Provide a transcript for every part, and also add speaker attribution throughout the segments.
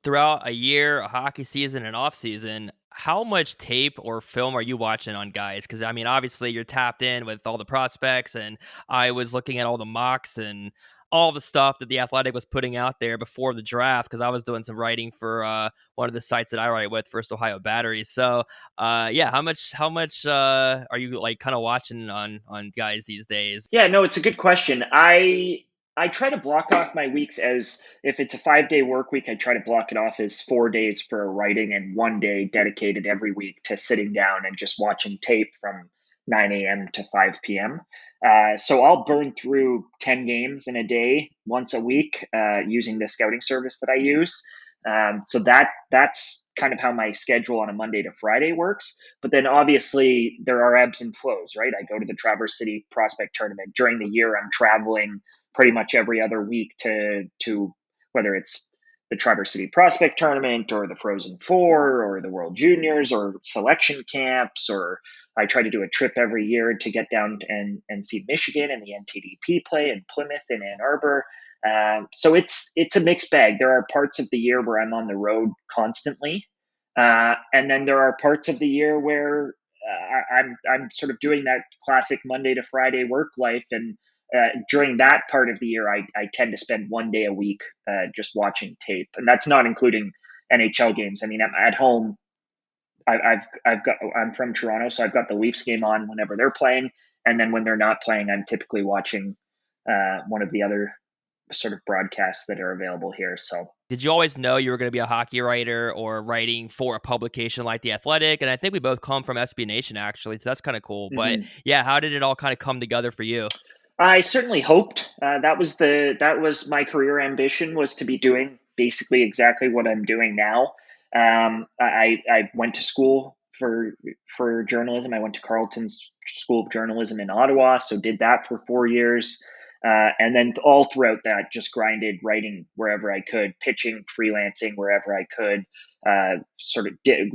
Speaker 1: throughout a year, a hockey season, and off season, how much tape or film are you watching on guys? Because I mean, obviously you're tapped in with all the prospects, and I was looking at all the mocks and all the stuff that the Athletic was putting out there before the draft. Because I was doing some writing for one of the sites that I write with, First Ohio Batteries. So, yeah, how much are you like kind of watching on guys these days?
Speaker 2: Yeah, no, it's a good question. I try to block off my weeks as if it's a 5 day work week, I try to block it off as 4 days for writing and 1 day dedicated every week to sitting down and just watching tape from 9 a.m. to 5 p.m. So I'll burn through 10 games in a day once a week using the scouting service that I use. So that's kind of how my schedule on a Monday to Friday works. But then obviously there are ebbs and flows, right? I go to the Traverse City Prospect Tournament during the year. I'm traveling pretty much every other week to whether it's the Traverse City Prospect Tournament or the Frozen Four or the World Juniors or selection camps, or I try to do a trip every year to get down and see Michigan and the NTDP play in Plymouth and Ann Arbor. So it's a mixed bag. There are parts of the year where I'm on the road constantly, and then there are parts of the year where I'm sort of doing that classic Monday to Friday work life, and during that part of the year, I tend to spend 1 day a week just watching tape, and that's not including NHL games. I mean, I'm at home. I'm from Toronto, so I've got the Leafs game on whenever they're playing, and then when they're not playing, I'm typically watching one of the other sort of broadcasts that are available here. So
Speaker 1: Did you always know you were going to be a hockey writer or writing for a publication like The Athletic? And I think we both come from SB Nation, actually, so that's kind of cool. But
Speaker 2: mhm.
Speaker 1: yeah, how did it all kind of come together for you?
Speaker 2: I certainly hoped that was my career ambition, was to be doing basically exactly what I'm doing now. I went to school for journalism. I went to Carleton's School of Journalism in Ottawa, so did that for 4 years, and then all throughout that, just grinded writing wherever I could, pitching, freelancing wherever I could.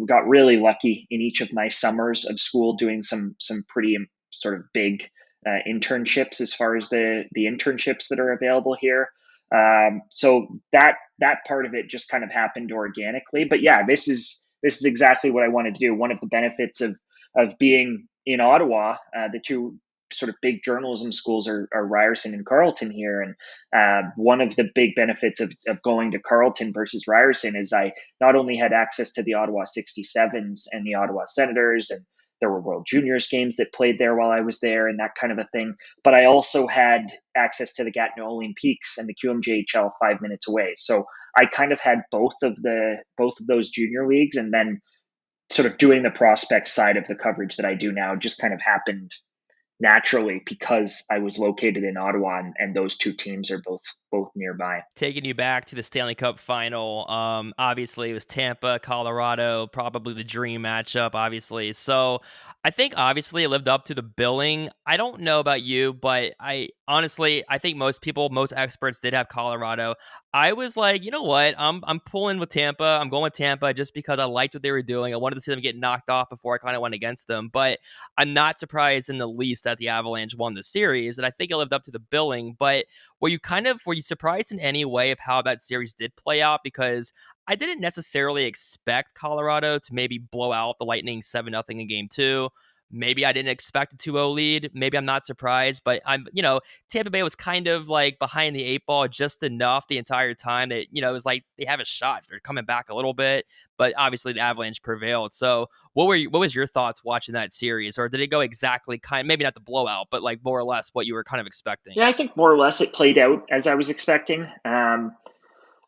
Speaker 2: Got really lucky in each of my summers of school, doing some pretty sort of big internships as far as the internships that are available here. So that part of it just kind of happened organically. But yeah, this is exactly what I wanted to do. One of the benefits of being in Ottawa, the two sort of big journalism schools are Ryerson and Carleton here, and one of the big benefits of going to Carleton versus Ryerson is I not only had access to the Ottawa 67s and the Ottawa Senators, and there were World Juniors games that played there while I was there and that kind of a thing. But I also had access to the Gatineau Olympiques and the QMJHL 5 minutes away. So I kind of had both of those junior leagues, and then sort of doing the prospect side of the coverage that I do now just kind of happened naturally because I was located in Ottawa, and those two teams are both nearby.
Speaker 1: Taking you back to the Stanley Cup Final, obviously it was Tampa, Colorado, probably the dream matchup, obviously. So I think obviously it lived up to the billing. I don't know about you, but I think most people, most experts did have Colorado. I was like, you know what? I'm pulling with Tampa. I'm going with Tampa just because I liked what they were doing. I wanted to see them get knocked off before I kind of went against them. But I'm not surprised in the least that the Avalanche won the series, and I think it lived up to the billing. But were you surprised in any way of how that series did play out? Because I didn't necessarily expect Colorado to maybe blow out the Lightning 7-0 in game two. Maybe I didn't expect a 2-0 lead. Maybe I'm not surprised, but Tampa Bay was kind of like behind the eight ball just enough the entire time that, it was like they have a shot. They're coming back a little bit, but obviously the Avalanche prevailed. So what was your thoughts watching that series? Or did it go exactly maybe not the blowout, but like more or less what you were kind of expecting?
Speaker 2: Yeah, I think more or less it played out as I was expecting.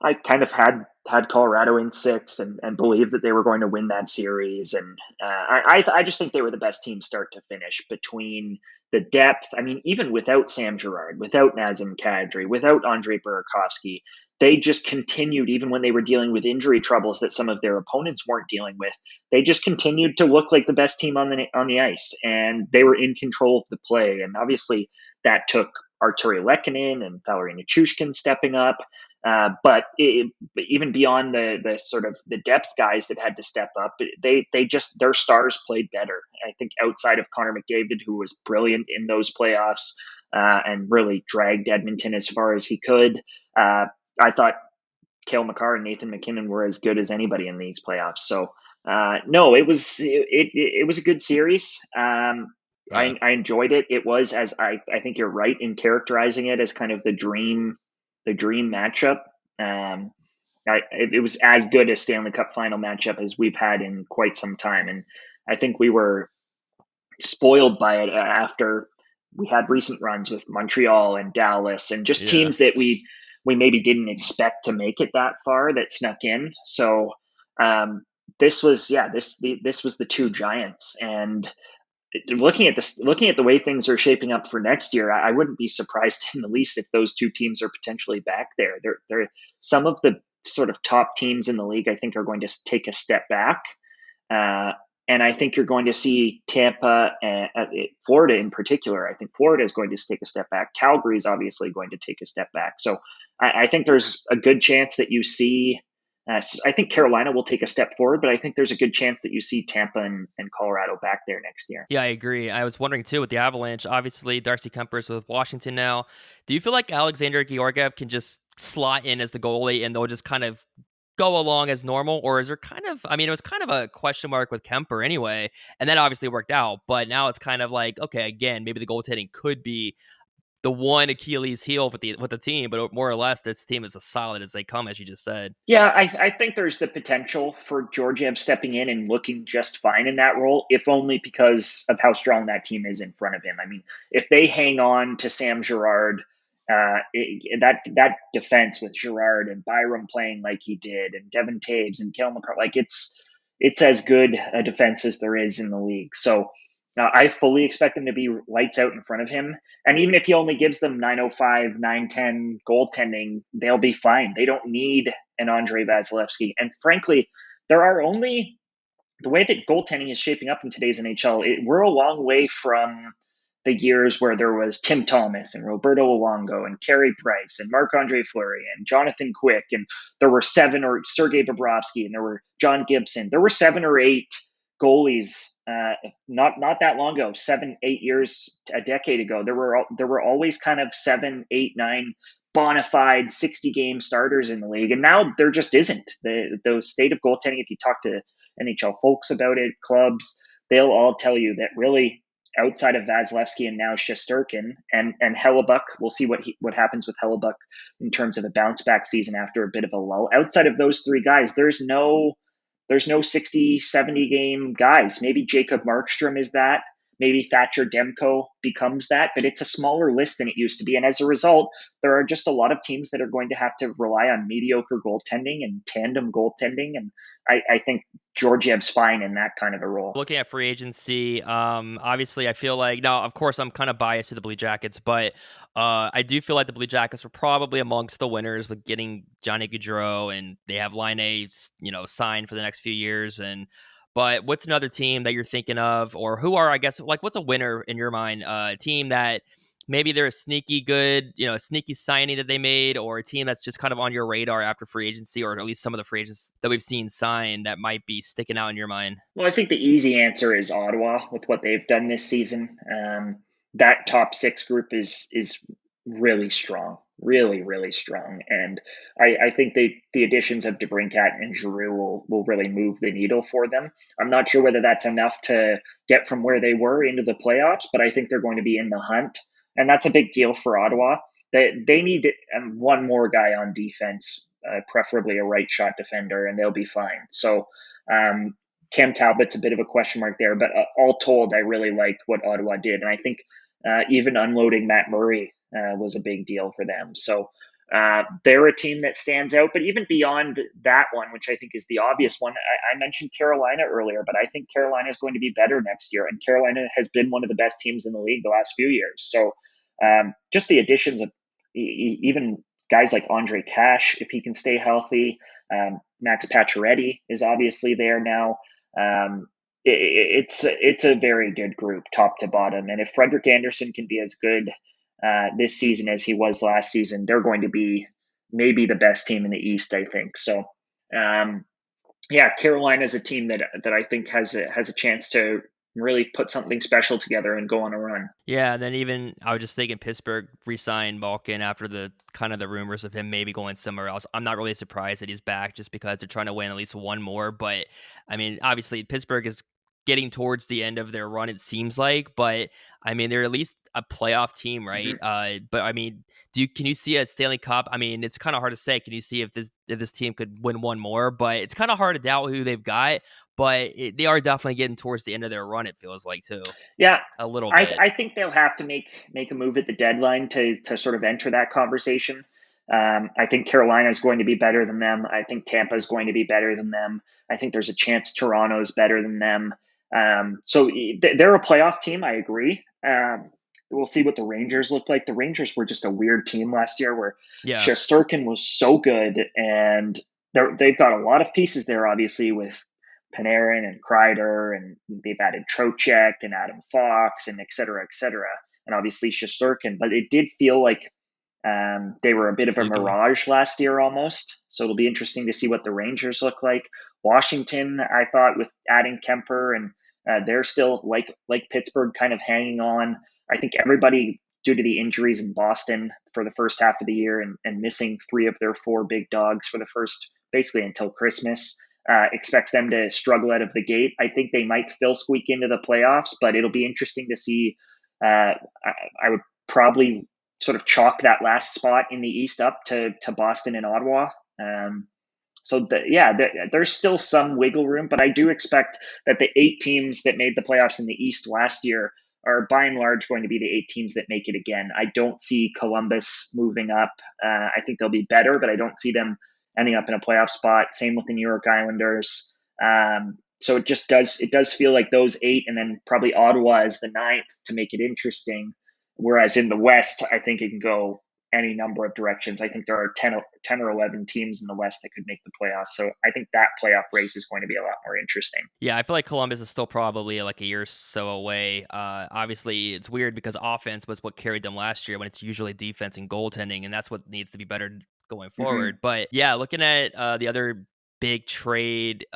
Speaker 2: I kind of had Colorado in six, and believed that they were going to win that series. And I just think they were the best team start to finish between the depth. I mean, even without Sam Girard, without Nazem Kadri, without Andre Burakovsky, they just continued, even when they were dealing with injury troubles that some of their opponents weren't dealing with. They just continued to look like the best team on the ice, and they were in control of the play. And obviously, that took Arturi Lehkonen and Valeri Nichushkin stepping up. But even beyond the sort of the depth guys that had to step up, they just, their stars played better. I think outside of Connor McDavid, who was brilliant in those playoffs and really dragged Edmonton as far as he could. I thought Cale Makar and Nathan McKinnon were as good as anybody in these playoffs. So no, it was a good series.
Speaker 1: Yeah.
Speaker 2: I enjoyed it. It was, as I think you're right in characterizing it as kind of the dream matchup. Um, it was as good a Stanley Cup Final matchup as we've had in quite some time, and I think we were spoiled by it after we had recent runs with Montreal and Dallas and just
Speaker 1: Yeah.
Speaker 2: teams that we maybe didn't expect to make it that far that snuck in. So um, this was this was the two giants, and looking at the way things are shaping up for next year, I wouldn't be surprised in the least if those two teams are potentially back there. They're some of the sort of top teams in the league. I think are going to take a step back. Uh, and I think you're going to see Tampa and Florida in particular. I think Florida is going to take a step back. Calgary is obviously going to take a step back. So I think there's a good chance that you see. I think Carolina will take a step forward, but I think there's a good chance that you see Tampa and Colorado back there next year.
Speaker 1: Yeah, I agree. I was wondering too with the Avalanche. Obviously, Darcy Kuemper's with Washington now. Do you feel like Alexander Georgiev can just slot in as the goalie and they'll just kind of go along as normal, or is there kind of? I mean, it was kind of a question mark with Kemper anyway, and that obviously worked out. But now it's kind of like, okay, again, maybe the goaltending could be the one Achilles heel with the team, but more or less, this team is as solid as they come, as you just said.
Speaker 2: Yeah, I think there's the potential for Georgiev stepping in and looking just fine in that role, if only because of how strong that team is in front of him. I mean, if they hang on to Sam Girard, that defense with Girard and Byram playing like he did, and Devin Taves and Kale McCarr, like it's as good a defense as there is in the league. So I fully expect them to be lights out in front of him. And even if he only gives them 905, 910 goaltending, they'll be fine. They don't need an Andre Vasilevsky. And frankly, there are only the way that goaltending is shaping up in today's NHL, we're a long way from the years where there was Tim Thomas and Roberto Luongo and Carey Price and Marc-Andre Fleury and Jonathan Quick, and there were seven, or Sergei Bobrovsky, and there were John Gibson. There were 7 or 8 goalies not that long ago, 7, 8 years, a decade ago. There were always kind of 7, 8, 9 bona fide 60-game starters in the league, and now there just isn't. The state of goaltending, if you talk to NHL folks about it, clubs, they'll all tell you that really outside of Vasilevsky and now Shesterkin and Hellebuck, we'll see what happens with Hellebuck in terms of a bounce back season after a bit of a lull. Outside of those three guys, there's no 60, 70 game guys. Maybe Jacob Markstrom is that. Maybe Thatcher Demko becomes that, but it's a smaller list than it used to be. And as a result, there are just a lot of teams that are going to have to rely on mediocre goaltending and tandem goaltending. And I think Georgiev's fine in that kind of a role.
Speaker 1: Looking at free agency, obviously, I feel like now, of course, I'm kind of biased to the Blue Jackets, but I do feel like the Blue Jackets were probably amongst the winners with getting Johnny Gaudreau, and they have Line A, signed for the next few years. But what's another team that you're thinking of, or who are, I guess, like what's a winner in your mind? A team that maybe they're a sneaky good, a sneaky signing that they made, or a team that's just kind of on your radar after free agency, or at least some of the free agents that we've seen sign that might be sticking out in your mind.
Speaker 2: Well, I think the easy answer is Ottawa with what they've done this season. That top six group is really strong, really really strong, and I think the additions of DeBrincat and Giroux will really move the needle for them. I'm not sure whether that's enough to get from where they were into the playoffs, but I think they're going to be in the hunt, and that's a big deal for Ottawa. They need one more guy on defense, preferably a right shot defender, and they'll be fine. So. Cam Talbot's a bit of a question mark there, but all told, I really like what Ottawa did, and I think even unloading Matt Murray was a big deal for them. So they're a team that stands out. But even beyond that one, which I think is the obvious one, I mentioned Carolina earlier, but I think Carolina is going to be better next year, and Carolina has been one of the best teams in the league the last few years. So just the additions of even guys like Andre Cash, if he can stay healthy. Max Pacioretty is obviously there now. It's a very good group, top to bottom. And if Frederick Anderson can be as good this season as he was last season, they're going to be maybe the best team in the East, I think. So, yeah, Carolina is a team that I think has a chance to really put something special together and go on a run.
Speaker 1: Yeah, and then even I was just thinking Pittsburgh re-signed Malkin after the kind of the rumors of him maybe going somewhere else. I'm not really surprised that he's back just because they're trying to win at least one more. But I mean, obviously Pittsburgh is getting towards the end of their run, it seems like. But I mean, they're at least a playoff team, right?
Speaker 2: Hmm.
Speaker 1: But I mean, can you see a Stanley Cup? I mean, it's kind of hard to say. Can you see if this team could win one more? But it's kind of hard to doubt who they've got. But they are definitely getting towards the end of their run. It feels like too,
Speaker 2: Yeah,
Speaker 1: a little
Speaker 2: I,
Speaker 1: bit.
Speaker 2: I think they'll have to make a move at the deadline to sort of enter that conversation. I think Carolina is going to be better than them. I think Tampa is going to be better than them. I think there's a chance Toronto's better than them. So they're a playoff team. I agree. We'll see what the Rangers look like. The Rangers were just a weird team last year where
Speaker 1: Yeah.
Speaker 2: Shesterkin was so good, and they've got a lot of pieces there, obviously, with Panarin and Kreider, and they've added Trocheck and Adam Fox and et cetera, et cetera. And obviously Shesterkin. But it did feel like they were a bit of a
Speaker 1: Fluky.
Speaker 2: mirage last year almost. So it'll be interesting to see what the Rangers look like. Washington, I thought, with adding Kemper, and they're still like Pittsburgh, kind of hanging on. I think everybody, due to the injuries in Boston for the first half of the year, and missing three of their four big dogs for the first, basically until Christmas, expects them to struggle out of the gate. I think they might still squeak into the playoffs, but it'll be interesting to see. I would probably sort of chalk that last spot in the East up to Boston and Ottawa. There's still some wiggle room, but I do expect that the 8 teams that made the playoffs in the East last year are by and large going to be the 8 teams that make it again. I don't see Columbus moving up. I think they'll be better, but I don't see them ending up in a playoff spot. Same with the New York Islanders. So it does feel like those 8, and then probably Ottawa is the ninth to make it interesting. Whereas in the West, I think it can go any number of directions. I think there are 10 or 11 teams in the West that could make the playoffs. So I think that playoff race is going to be a lot more interesting.
Speaker 1: Yeah, I feel like Columbus is still probably like a year or so away. Obviously, it's weird because offense was what carried them last year when it's usually defense and goaltending, and that's what needs to be better going
Speaker 2: Mm-hmm.
Speaker 1: forward. But yeah, looking at the other big trade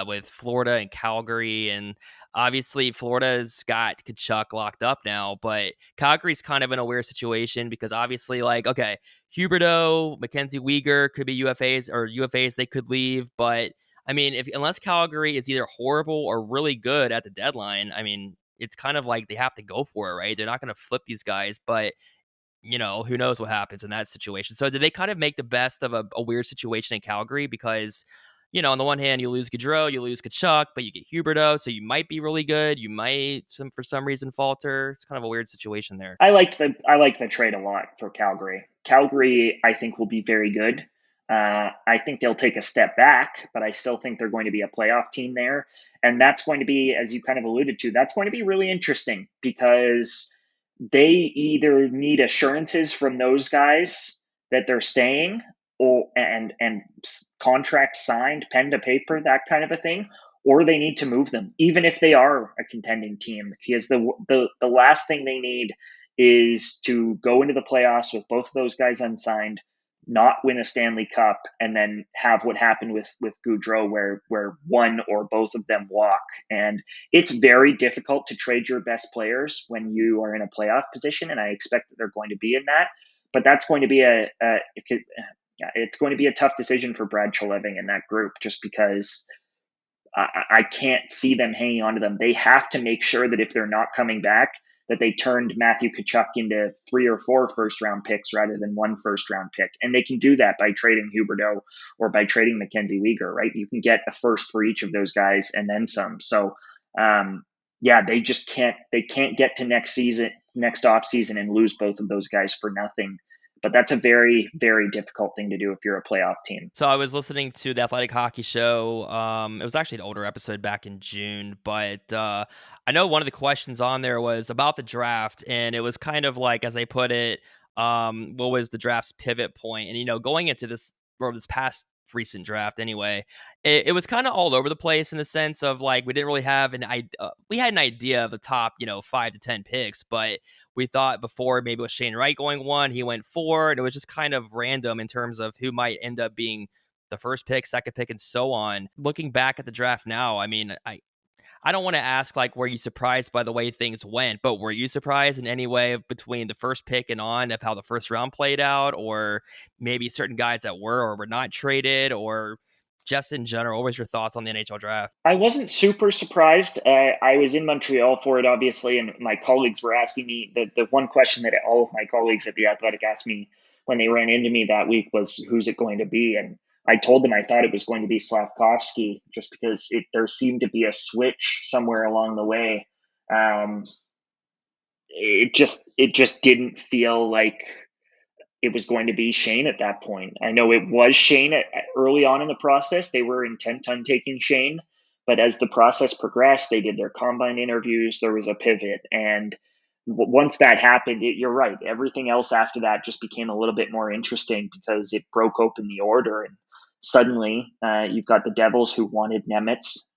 Speaker 1: with Florida and Calgary, and obviously Florida's got Kachuk locked up now, but Calgary's kind of in a weird situation because obviously, like, okay, Huberdeau, Mackenzie Weegar could be UFAs or UFAs, they could leave, but I mean, if unless Calgary is either horrible or really good at the deadline, I mean, it's kind of like they have to go for it, right? They're not going to flip these guys, but who knows what happens in that situation. So did they kind of make the best of a weird situation in Calgary? Because, on the one hand, you lose Gaudreau, you lose Kachuk, but you get Huberto, so you might be really good. You might, for some reason, falter. It's kind of a weird situation there.
Speaker 2: I like the trade a lot for Calgary. Calgary, I think, will be very good. I think they'll take a step back, but I still think they're going to be a playoff team there. And that's going to be, as you kind of alluded to, that's going to be really interesting because they either need assurances from those guys that they're staying, or and contracts signed, pen to paper, that kind of a thing, or they need to move them, even if they are a contending team, because the last thing they need is to go into the playoffs with both of those guys unsigned, not win a Stanley Cup, and then have what happened with Goudreau, where one or both of them walk. And it's very difficult to trade your best players when you are in a playoff position, and I expect that they're going to be in that. But that's going to be it's going to be a tough decision for Brad Choleving in that group, just because I can't see them hanging on to them. They have to make sure that if they're not coming back, that they turned Matthew Kachuk into 3 or 4 first round picks rather than 1 first round pick. And they can do that by trading Huberdeau or by trading Mackenzie Weegar, right? You can get a first for each of those guys and then some. So, they just can't get to next off season and lose both of those guys for nothing. But that's a very, very difficult thing to do if you're a playoff team.
Speaker 1: So I was listening to the Athletic Hockey Show. It was actually an older episode back in June, but I know one of the questions on there was about the draft, and it was kind of like, as they put it, what was the draft's pivot point? And going into this past recent draft, anyway, it was kind of all over the place in the sense of like we didn't really have we had an idea of the top 5 to 10 picks, but we thought before maybe with Shane Wright going 1, he went 4, and it was just kind of random in terms of who might end up being the first pick, second pick, and so on. Looking back at the draft now, I mean, I don't want to ask like, were you surprised by the way things went, but were you surprised in any way between the first pick and on of how the first round played out, or maybe certain guys that were or were not traded, or just in general, what was your thoughts on the NHL draft?
Speaker 2: I wasn't super surprised. I was in Montreal for it, obviously, and my colleagues were asking me the one question that all of my colleagues at the Athletic asked me when they ran into me that week was, "Who's it going to be?" And I told them I thought it was going to be Slavkovsky, just because there seemed to be a switch somewhere along the way. Um, it just didn't feel like it was going to be Shane at that point. I know it was Shane early on in the process. They were intent on taking Shane, but as the process progressed, they did their combine interviews. There was a pivot, and once that happened, you're right. Everything else after that just became a little bit more interesting because it broke open the order, and suddenly you've got the Devils who wanted Nemitz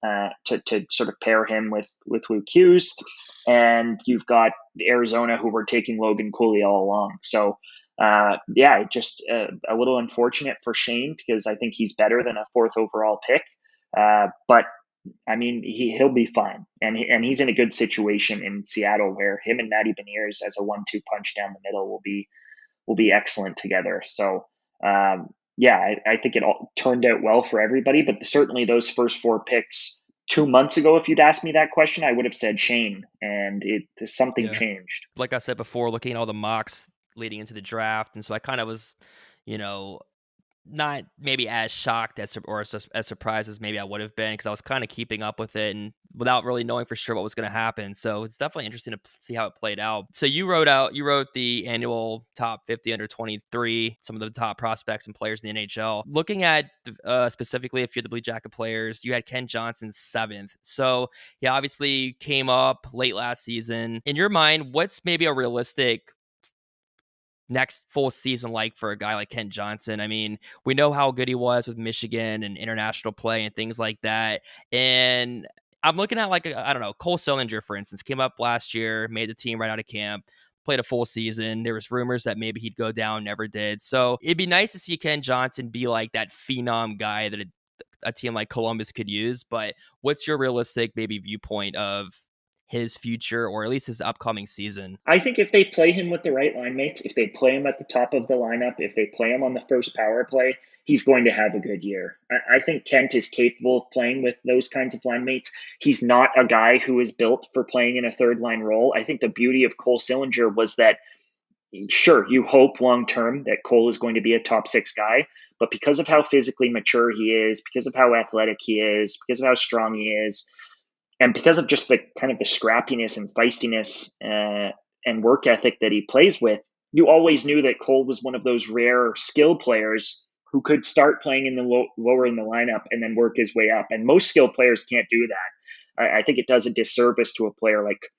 Speaker 2: to sort of pair him with Luke Hughes, and you've got Arizona who were taking Logan Cooley all along. So yeah, just a little unfortunate for Shane because I think he's better than a fourth overall pick. But I mean, he'll be fine, and he's in a good situation in Seattle where him and Matty Beniers as a 1-2 punch down the middle will be excellent together. So yeah, I think it all turned out well for everybody. But certainly those first four picks 2 months ago, if you'd asked me that question, I would have said Shane, and something
Speaker 1: Yeah.
Speaker 2: changed.
Speaker 1: Like I said before, looking at all the mocks leading into the draft, and so I kind of was, you know, not maybe as shocked or as surprised as maybe I would have been because I was kind of keeping up with it and without really knowing for sure what was going to happen. So it's definitely interesting to see how it played out. So you wrote the annual top 50 under 23, some of the top prospects and players in the NHL. Looking at specifically a few of the Blue Jacket players, you had Ken Johnson seventh. So he obviously came up late last season. In your mind, what's maybe a realistic next full season like for a guy like Kent Johnson? I mean, we know how good he was with Michigan and international play and things like that. And I'm looking at like, I don't know, Cole Sillinger, for instance, came up last year, made the team right out of camp, played a full season. There was rumors that maybe he'd go down, never did. So it'd be nice to see Ken Johnson be like that phenom guy that a team like Columbus could use. But what's your realistic maybe viewpoint of his future or at least his upcoming season?
Speaker 2: I think if they play him with the right line mates, if they play him at the top of the lineup, if they play him on the first power play, he's going to have a good year. I think Kent is capable of playing with those kinds of line mates. He's not a guy who is built for playing in a third line role. I think the beauty of Cole Sillinger was that, sure, you hope long term that Cole is going to be a top six guy, but because of how physically mature he is, because of how athletic he is, because of how strong he is, and because of just the kind of the scrappiness and feistiness and work ethic that he plays with, you always knew that Cole was one of those rare skill players who could start playing in the lower in the lineup and then work his way up. And most skill players can't do that. I think it does a disservice to a player like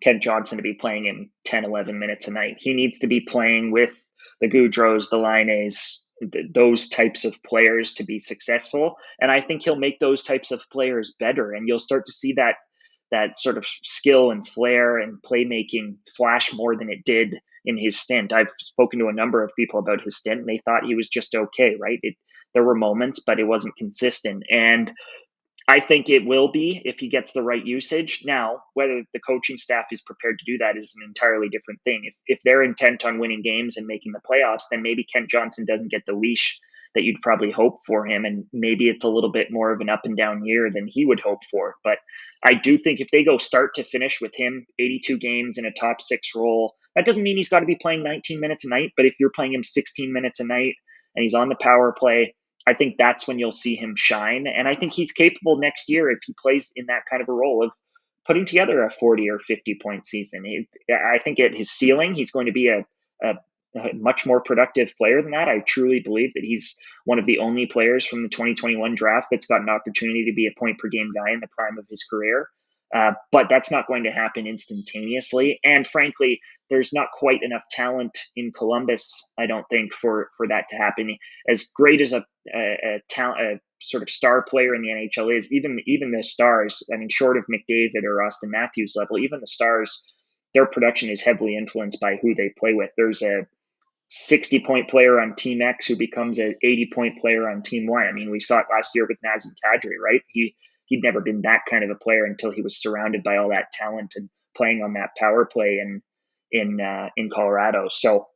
Speaker 2: Kent Johnson to be playing in 10, 11 minutes a night. He needs to be playing with the Goudreaus, the Lines, those types of players to be successful. And I think he'll make those types of players better. And you'll start to see that sort of skill and flair and playmaking flash more than it did in his stint. I've spoken to a number of people about his stint, and they thought he was just okay, right? There were moments, but it wasn't consistent. And I think it will be if he gets the right usage. Now, whether the coaching staff is prepared to do that is an entirely different thing. If they're intent on winning games and making the playoffs, then maybe Kent Johnson doesn't get the leash that you'd probably hope for him, and maybe it's a little bit more of an up and down year than he would hope for. But I do think if they go start to finish with him 82 games in a top six role, that doesn't mean he's got to be playing 19 minutes a night. But if you're playing him 16 minutes a night and he's on the power play, I think that's when you'll see him shine. And I think he's capable next year, if he plays in that kind of a role, of putting together a 40 or 50 point season. I think at his ceiling, he's going to be a much more productive player than that. I truly believe that he's one of the only players from the 2021 draft that's got an opportunity to be a point per game guy in the prime of his career. But that's not going to happen instantaneously. And frankly, there's not quite enough talent in Columbus, I don't think, for that to happen. As great as a sort of star player in the NHL is, even the stars, I mean, short of McDavid or Austin Matthews level, even the stars, their production is heavily influenced by who they play with. There's a 60-point player on Team X who becomes an 80-point player on Team Y. I mean, we saw it last year with Nazem Kadri, right? He he'd never been that kind of a player until he was surrounded by all that talent and playing on that power play in Colorado. So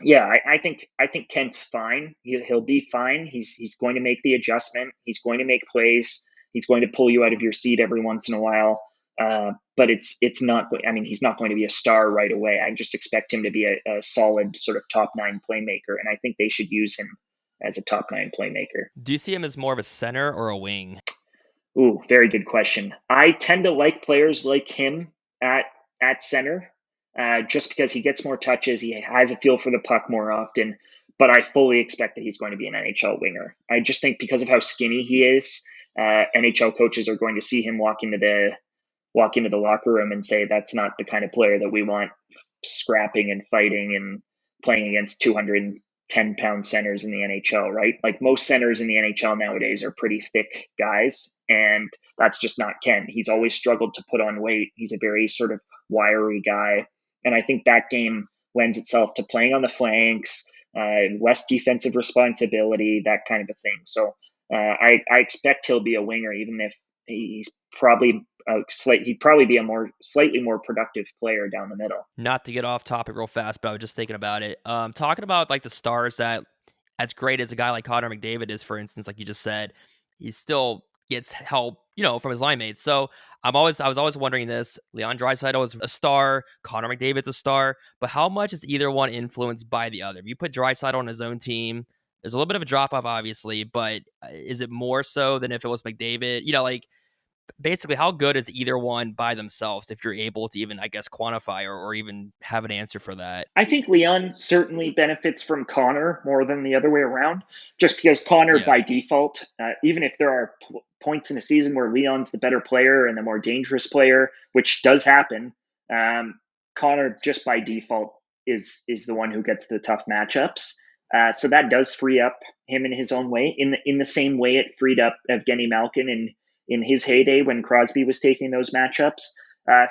Speaker 2: yeah, I think Kent's fine. He'll be fine. He's going to make the adjustment. He's going to make plays. He's going to pull you out of your seat every once in a while. But it's not. I mean, he's not going to be a star right away. I just expect him to be a solid sort of top nine playmaker, and I think they should use him as a top nine playmaker.
Speaker 1: Do you see him as more of a center or a wing?
Speaker 2: Ooh, very good question. I tend to like players like him at center, just because he gets more touches, he has a feel for the puck more often. But I fully expect that he's going to be an NHL winger. I just think because of how skinny he is, NHL coaches are going to see him walk into the locker room and say that's not the kind of player that we want scrapping and fighting and playing against 210-pound centers in the NHL, right? Like most centers in the NHL nowadays are pretty thick guys, and that's just not Ken. He's always struggled to put on weight. He's a very sort of wiry guy, and I think that game lends itself to playing on the flanks, less defensive responsibility, that kind of a thing. So I expect he'll be a winger, even if he's probably he'd probably be a slightly more productive player down the middle.
Speaker 1: Not to get off topic real fast, but I was just thinking about it. Talking about like the stars that, as great as a guy like Connor McDavid is, for instance, like you just said, he still gets help, from his line mates. So I was always wondering this. Leon Draisaitl is a star, Connor McDavid's a star, but how much is either one influenced by the other? If you put Draisaitl on his own team, there's a little bit of a drop off, obviously, but is it more so than if it was McDavid? Like basically, how good is either one by themselves if you're able to even, I guess, quantify or even have an answer for that?
Speaker 2: I think Leon certainly benefits from Connor more than the other way around, just because Connor
Speaker 1: Yeah.
Speaker 2: by default, even if there are points in a season where Leon's the better player and the more dangerous player, which does happen, Connor just by default is the one who gets the tough matchups. So that does free up him in his own way. In the same way it freed up Evgeny Malkin in his heyday when Crosby was taking those matchups.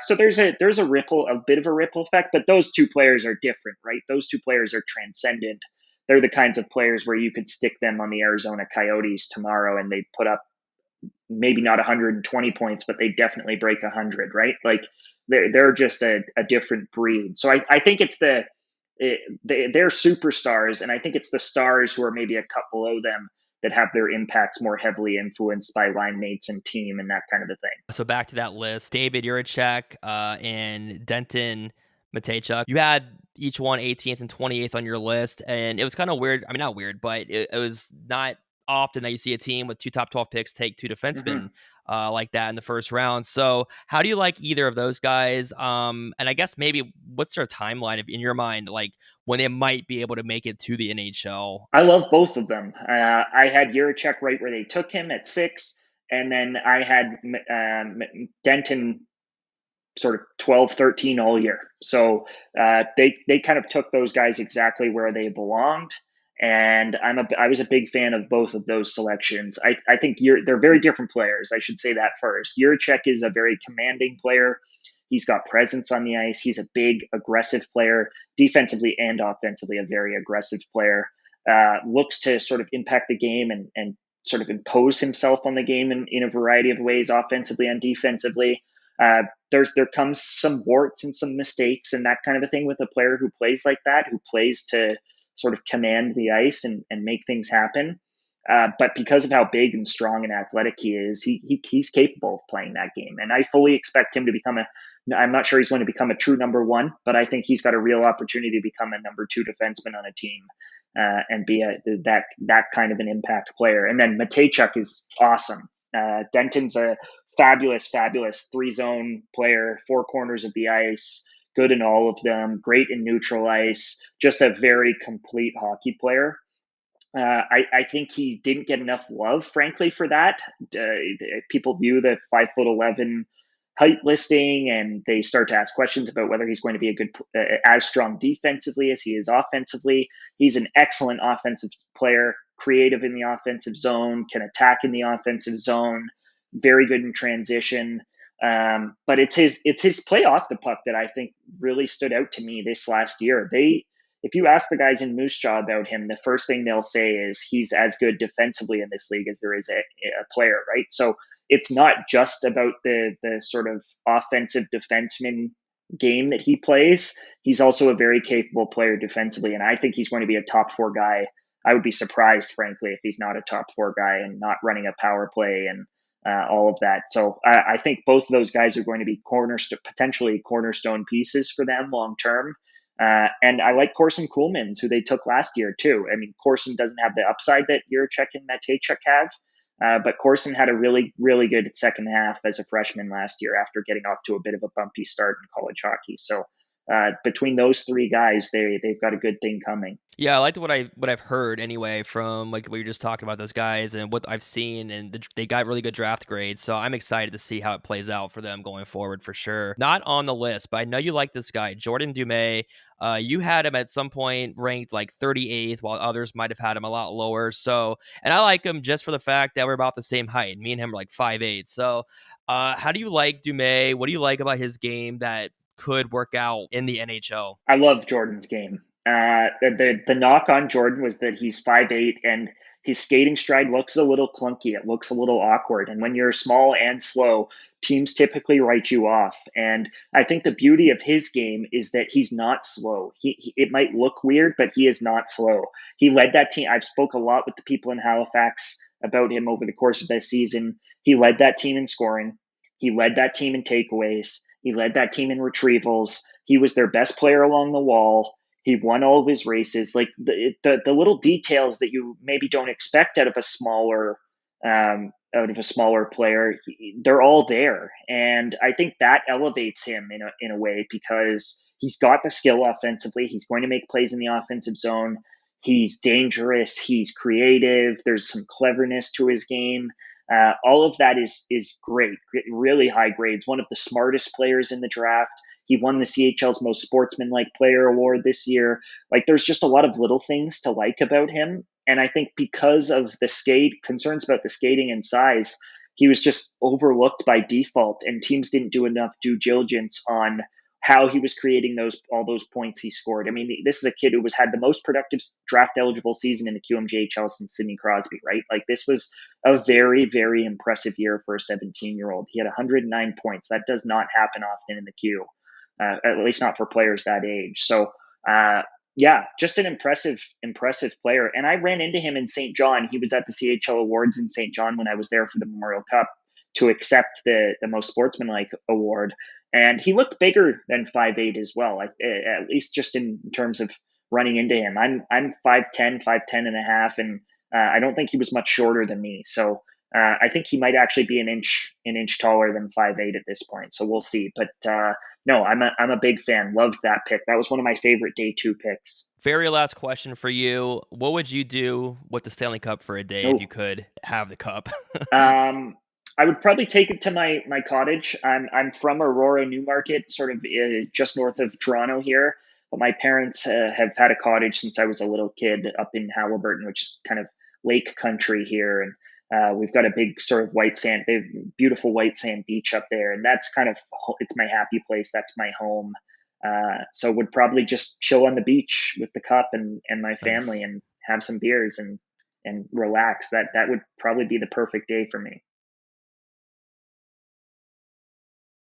Speaker 2: So there's a bit of a ripple effect, but those two players are different, right? Those two players are transcendent. They're the kinds of players where you could stick them on the Arizona Coyotes tomorrow and they'd put up maybe not 120 points, but they definitely break 100, right? Like they're just a different breed. So I think they're superstars, and I think it's the stars who are maybe a cut below them that have their impacts more heavily influenced by line mates and team and that kind of a thing.
Speaker 1: So back to that list, David Jiricek and Denton Mateychuk. You had each one 18th and 28th on your list, and it was kind of weird. I mean, not weird, but it was not often that you see a team with two top 12 picks take two
Speaker 2: Mm-hmm.
Speaker 1: defensemen like that in the first round. So how do you like either of those guys? And I guess maybe what's their timeline in your mind, like when they might be able to make it to the NHL?
Speaker 2: I love both of them. I had Jiricek right where they took him at 6, and then I had Denton sort of 12, 13 all year. So they kind of took those guys exactly where they belonged. And I was a big fan of both of those selections. I think they're very different players. I should say that first. Jiricek is a very commanding player. He's got presence on the ice. He's a big, aggressive player, defensively and offensively, a very aggressive player. Looks to sort of impact the game and sort of impose himself on the game in a variety of ways, offensively and defensively. There comes some warts and some mistakes and that kind of a thing with a player who plays like that, who plays to sort of command the ice and make things happen. But because of how big and strong and athletic he is, he's capable of playing that game. And I fully expect him to become I'm not sure he's going to become a true number one, but I think he's got a real opportunity to become a number two defenseman on a team and be that kind of an impact player. And then Mateychuk is awesome. Denton's a fabulous 3-zone player, 4 corners of the ice, good in all of them, great in neutral ice, just a very complete hockey player. I think he didn't get enough love, frankly, for that. People view the 5'11" height listing, and they start to ask questions about whether he's going to be a good, as strong defensively as he is offensively. He's an excellent offensive player, creative in the offensive zone, can attack in the offensive zone, very good in transition. But it's his play off the puck that I think really stood out to me this last year. If you ask the guys in Moose Jaw about him, the first thing they'll say is he's as good defensively in this league as there is a player, right? So it's not just about the sort of offensive defenseman game that he plays. He's also a very capable player defensively, and I think he's going to be a top four guy. I would be surprised, frankly, if he's not a top four guy and not running a power play and all of that. So I think both of those guys are going to be potentially cornerstone pieces for them long term. And I like Corson Kuhlmans, who they took last year too. I mean, Corson doesn't have the upside that Jiricek and Mateychuk have, but Corson had a really, really good second half as a freshman last year after getting off to a bit of a bumpy start in college hockey. So between those three guys, they've got a good thing coming.
Speaker 1: Yeah, I liked what I've heard anyway from like what you're just talking about those guys and what I've seen, and they got really good draft grades. So I'm excited to see how it plays out for them going forward for sure. Not on the list, but I know you like this guy, Jordan Dumais. You had him at some point ranked like 38th, while others might have had him a lot lower. So, and I like him just for the fact that we're about the same height. Me and him are like 5'8". So, how do you like Dumais? What do you like about his game that could work out in the NHL?
Speaker 2: I love Jordan's game. The knock on Jordan was that he's 5'8" and his skating stride looks a little clunky. It looks a little awkward. And when you're small and slow, teams typically write you off. And I think the beauty of his game is that he's not slow. It might look weird, but he is not slow. He led that team. I've spoke a lot with the people in Halifax about him over the course of this season. He led that team in scoring. He led that team in takeaways. He led that team in retrievals. He was their best player along the wall. He won all of his races. Like the little details that you maybe don't expect out of a smaller player, they're all there, and I think that elevates him in a way because he's got the skill offensively. He's going to make plays in the offensive zone. He's dangerous. He's creative. There's some cleverness to his game. All of that is great, really high grades. One of the smartest players in the draft. He won the CHL's most sportsmanlike player award this year. Like there's just a lot of little things to like about him. And I think because of the concerns about the skating and size, he was just overlooked by default, and teams didn't do enough due diligence on how he was creating all those points he scored. I mean, this is a kid who had the most productive draft eligible season in the QMJHL since Sidney Crosby, right? Like this was a very, very impressive year for a 17-year-old. He had 109 points. That does not happen often in the Q, at least not for players that age. So, yeah, just an impressive player. And I ran into him in St. John. He was at the CHL Awards in St. John when I was there for the Memorial Cup to accept the most sportsmanlike award. And he looked bigger than 5'8" as well, at least just in terms of running into him. I'm 5'10", 5'10 and a half, and I don't think he was much shorter than me. So I think he might actually be an inch taller than 5'8" at this point. So we'll see. But no, I'm a big fan. Loved that pick. That was one of my favorite day 2 picks.
Speaker 1: Very last question for you. What would you do with the Stanley Cup for a day if
Speaker 2: Oh,
Speaker 1: you could have the cup?
Speaker 2: I would probably take it to my cottage. I'm from Aurora, Newmarket, sort of just north of Toronto here. But my parents have had a cottage since I was a little kid up in Halliburton, which is kind of lake country here, and we've got a big sort of white sand. They have beautiful white sand beach up there, and that's kind of it's my happy place. That's my home. So would probably just chill on the beach with the cup and my family
Speaker 1: Nice.
Speaker 2: and have some beers and relax. That would probably be the perfect day for me.